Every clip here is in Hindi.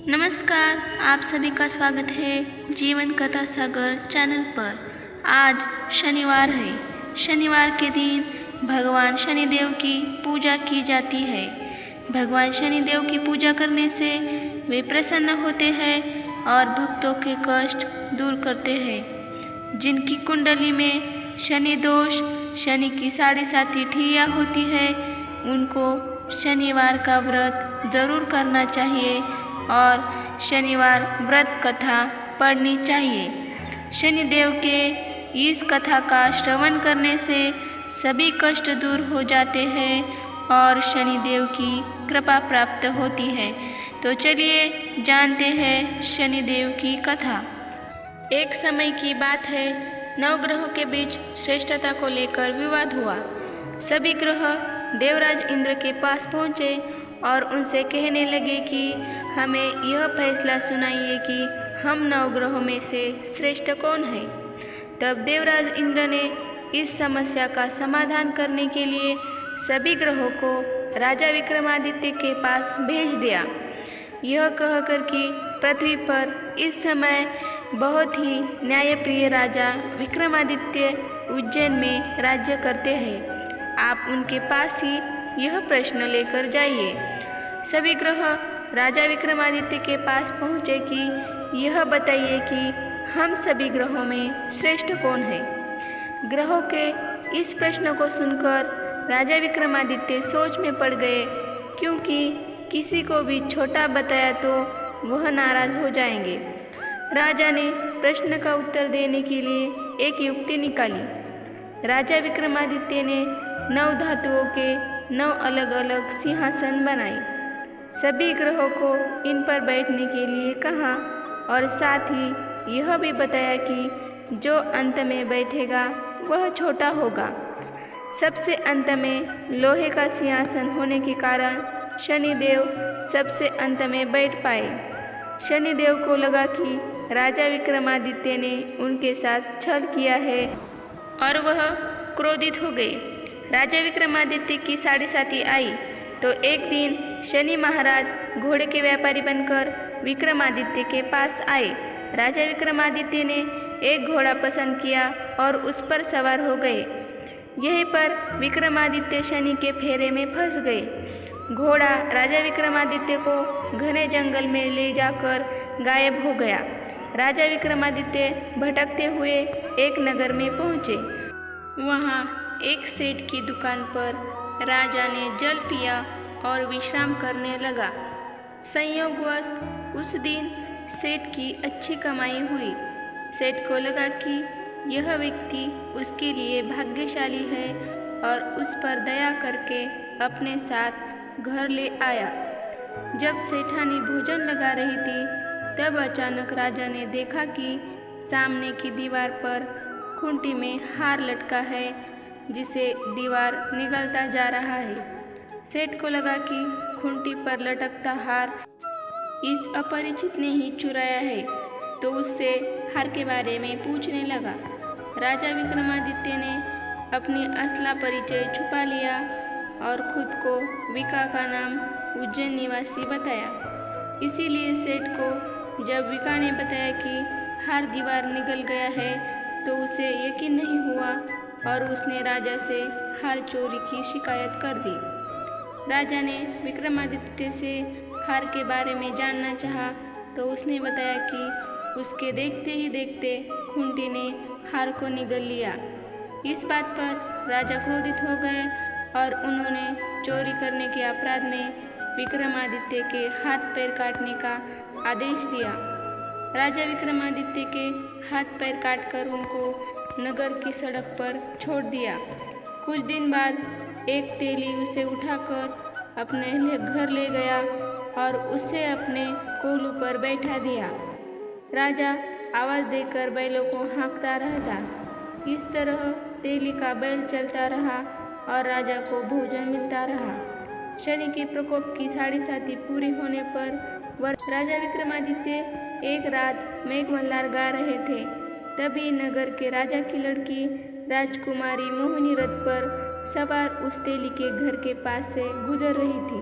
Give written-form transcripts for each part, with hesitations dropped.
नमस्कार, आप सभी का स्वागत है जीवन कथा सागर चैनल पर। आज शनिवार है। शनिवार के दिन भगवान शनिदेव की पूजा की जाती है। भगवान शनिदेव की पूजा करने से वे प्रसन्न होते हैं और भक्तों के कष्ट दूर करते हैं। जिनकी कुंडली में शनि दोष, शनि की 7.5 ठिया होती है, उनको शनिवार का व्रत जरूर करना चाहिए और शनिवार व्रत कथा पढ़नी चाहिए। शनिदेव के इस कथा का श्रवण करने से सभी कष्ट दूर हो जाते हैं और शनिदेव की कृपा प्राप्त होती है। तो चलिए जानते हैं शनिदेव की कथा। एक समय की बात है, 9 ग्रहों के बीच श्रेष्ठता को लेकर विवाद हुआ। सभी ग्रह देवराज इंद्र के पास पहुँचे और उनसे कहने लगे कि हमें यह फैसला सुनाइए कि हम 9 ग्रहों में से श्रेष्ठ कौन है। तब देवराज इंद्र ने इस समस्या का समाधान करने के लिए सभी ग्रहों को राजा विक्रमादित्य के पास भेज दिया। यह कहकर कि पृथ्वी पर इस समय बहुत ही न्यायप्रिय राजा विक्रमादित्य उज्जैन में राज्य करते हैं। आप उनके पास ही यह प्रश्न लेकर जाइए। सभी ग्रह राजा विक्रमादित्य के पास पहुँचे कि यह बताइए कि हम सभी ग्रहों में श्रेष्ठ कौन है। ग्रहों के इस प्रश्न को सुनकर राजा विक्रमादित्य सोच में पड़ गए, क्योंकि किसी को भी छोटा बताया तो वह नाराज हो जाएंगे। राजा ने प्रश्न का उत्तर देने के लिए एक युक्ति निकाली। राजा विक्रमादित्य ने 9 धातुओं के 9 अलग अलग सिंहासन बनाए। सभी ग्रहों को इन पर बैठने के लिए कहा और साथ ही यह भी बताया कि जो अंत में बैठेगा वह छोटा होगा। सबसे अंत में लोहे का सिंहासन होने के कारण शनिदेव सबसे अंत में बैठ पाए। शनिदेव को लगा कि राजा विक्रमादित्य ने उनके साथ छल किया है और वह क्रोधित हो गए। राजा विक्रमादित्य की 7.5 आई तो एक दिन शनि महाराज घोड़े के व्यापारी बनकर विक्रमादित्य के पास आए। राजा विक्रमादित्य ने एक घोड़ा पसंद किया और उस पर सवार हो गए। यहीं पर विक्रमादित्य शनि के फेरे में फंस गए। घोड़ा राजा विक्रमादित्य को घने जंगल में ले जाकर गायब हो गया। राजा विक्रमादित्य भटकते हुए एक नगर में पहुँचे। वहाँ एक सेठ की दुकान पर राजा ने जल पिया और विश्राम करने लगा। संयोगवश उस दिन सेठ की अच्छी कमाई हुई। सेठ को लगा कि यह व्यक्ति उसके लिए भाग्यशाली है और उस पर दया करके अपने साथ घर ले आया। जब सेठानी भोजन लगा रही थी तब अचानक राजा ने देखा कि सामने की दीवार पर खूंटी में हार लटका है, जिसे दीवार निगलता जा रहा है। सेठ को लगा कि खूंटी पर लटकता हार इस अपरिचित ने ही चुराया है, तो उससे हार के बारे में पूछने लगा। राजा विक्रमादित्य ने अपनी असला परिचय छुपा लिया और खुद को विका का नाम उज्जैन निवासी बताया। इसीलिए सेठ को जब विका ने बताया कि हार दीवार निगल गया है तो उसे यकीन नहीं हुआ और उसने राजा से हार चोरी की शिकायत कर दी। राजा ने विक्रमादित्य से हार के बारे में जानना चाहा तो उसने बताया कि उसके देखते ही देखते खूंटी ने हार को निगल लिया। इस बात पर राजा क्रोधित हो गए और उन्होंने चोरी करने के अपराध में विक्रमादित्य के हाथ पैर काटने का आदेश दिया। राजा विक्रमादित्य के हाथ पैर काटकर उनको नगर की सड़क पर छोड़ दिया। कुछ दिन बाद एक तेली उसे उठाकर अपने घर ले गया और उसे अपने कोल्हू पर बैठा दिया। राजा आवाज़ देकर बैलों को हाँकता रहता। इस तरह तेली का बैल चलता रहा और राजा को भोजन मिलता रहा। शनि के प्रकोप की 7.5 पूरी होने पर राजा विक्रमादित्य एक रात मेघमल्लार गा रहे थे। तभी नगर के राजा की लड़की राजकुमारी मोहिनी रथ पर सवार उस तेली के घर के पास से गुजर रही थी।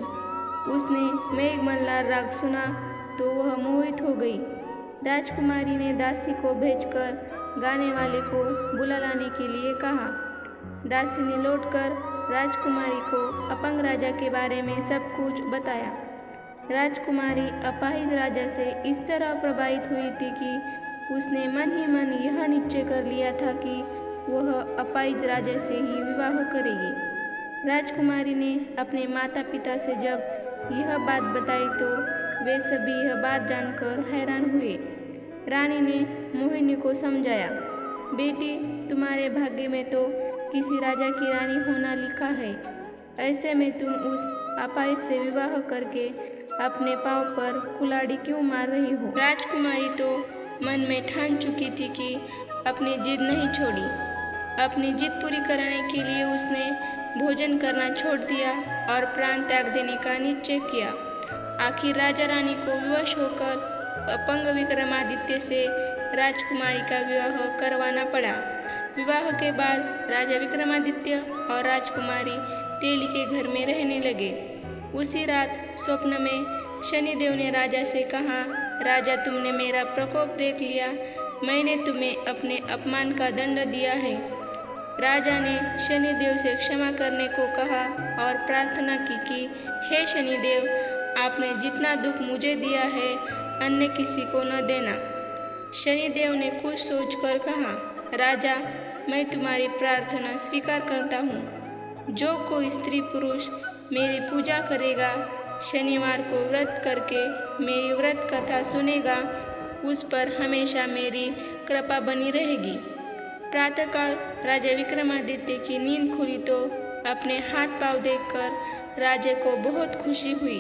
उसने मेघमल्लार राग सुना तो वह मोहित हो गई। राजकुमारी ने दासी को भेजकर गाने वाले को बुला लाने के लिए कहा। दासी ने लौटकर राजकुमारी को अपंग राजा के बारे में सब कुछ बताया। राजकुमारी अपाहिज राजा से इस तरह प्रभावित हुई थी कि उसने मन ही मन यह निश्चय कर लिया था कि वह अपाहिज राजा से ही विवाह करेगी। राजकुमारी ने अपने माता पिता से जब यह बात बताई तो वे सभी यह बात जानकर हैरान हुए। रानी ने मोहिनी को समझाया, बेटी, तुम्हारे भाग्य में तो किसी राजा की रानी होना लिखा है। ऐसे में तुम उस अपाहिज से विवाह करके अपने पाँव पर कुल्हाड़ी क्यों मार रही हो? राजकुमारी तो मन में ठान चुकी थी कि अपनी जिद नहीं छोड़ी। अपनी जिद पूरी कराने के लिए उसने भोजन करना छोड़ दिया और प्राण त्याग देने का निश्चय किया। आखिर राजा रानी को विवश होकर अपंग विक्रमादित्य से राजकुमारी का विवाह करवाना पड़ा। विवाह के बाद राजा विक्रमादित्य और राजकुमारी तेली के घर में रहने लगे। उसी रात स्वप्न में शनिदेव ने राजा से कहा, राजा, तुमने मेरा प्रकोप देख लिया। मैंने तुम्हें अपने अपमान का दंड दिया है। राजा ने शनिदेव से क्षमा करने को कहा और प्रार्थना की कि हे शनिदेव, आपने जितना दुख मुझे दिया है अन्य किसी को न देना। शनिदेव ने कुछ सोचकर कहा, राजा, मैं तुम्हारी प्रार्थना स्वीकार करता हूँ। जो कोई स्त्री पुरुष मेरी पूजा करेगा, शनिवार को व्रत करके मेरी व्रत कथा सुनेगा, उस पर हमेशा मेरी कृपा बनी रहेगी। प्रातःकाल राजा विक्रमादित्य की नींद खुली तो अपने हाथ पांव देखकर राजा को बहुत खुशी हुई।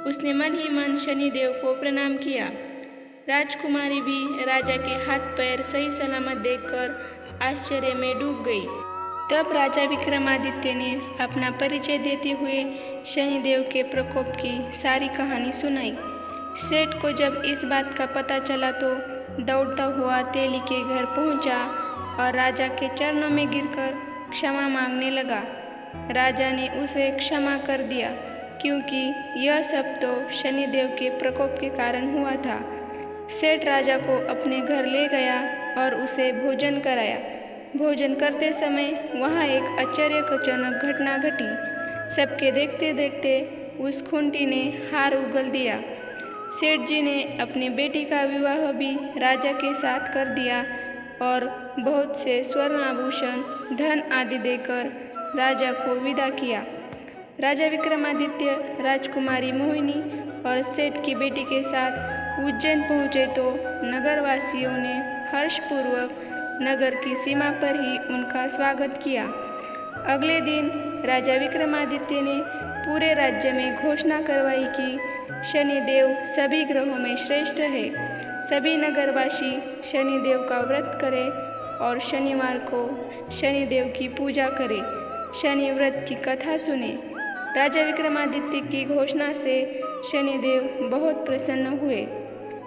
उसने मन ही मन शनिदेव को प्रणाम किया। राजकुमारी भी राजा के हाथ पैर सही सलामत देखकर आश्चर्य में डूब गई। तब राजा विक्रमादित्य ने अपना परिचय देते हुए शनिदेव के प्रकोप की सारी कहानी सुनाई। सेठ को जब इस बात का पता चला तो दौड़ता हुआ तेली के घर पहुंचा और राजा के चरणों में गिरकर क्षमा मांगने लगा। राजा ने उसे क्षमा कर दिया, क्योंकि यह सब तो शनिदेव के प्रकोप के कारण हुआ था। सेठ राजा को अपने घर ले गया और उसे भोजन कराया। भोजन करते समय वहाँ एक आश्चर्यजनक घटना घटी। सबके देखते देखते उस खूंटी ने हार उगल दिया। सेठ जी ने अपनी बेटी का विवाह भी राजा के साथ कर दिया और बहुत से स्वर्ण आभूषण, धन आदि देकर राजा को विदा किया। राजा विक्रमादित्य राजकुमारी मोहिनी और सेठ की बेटी के साथ उज्जैन पहुँचे तो नगरवासियों ने हर्षपूर्वक नगर की सीमा पर ही उनका स्वागत किया। अगले दिन राजा विक्रमादित्य ने पूरे राज्य में घोषणा करवाई कि शनिदेव सभी ग्रहों में श्रेष्ठ है। सभी नगरवासी शनिदेव का व्रत करें और शनिवार को शनिदेव की पूजा करें, शनि व्रत की कथा सुने। राजा विक्रमादित्य की घोषणा से शनिदेव बहुत प्रसन्न हुए।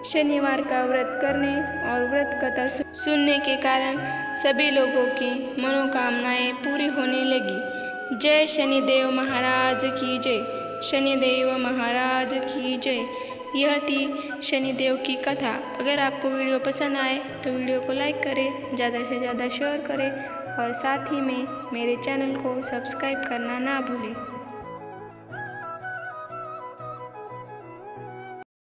शनिवार का व्रत करने और व्रत कथा सुनने के कारण सभी लोगों की मनोकामनाएं पूरी होने लगी। जय शनिदेव महाराज की जय। शनिदेव महाराज की जय। यह थी शनिदेव की कथा। अगर आपको वीडियो पसंद आए तो वीडियो को लाइक करें, ज़्यादा से ज़्यादा शेयर करें और साथ ही में मेरे चैनल को सब्सक्राइब करना ना भूलें।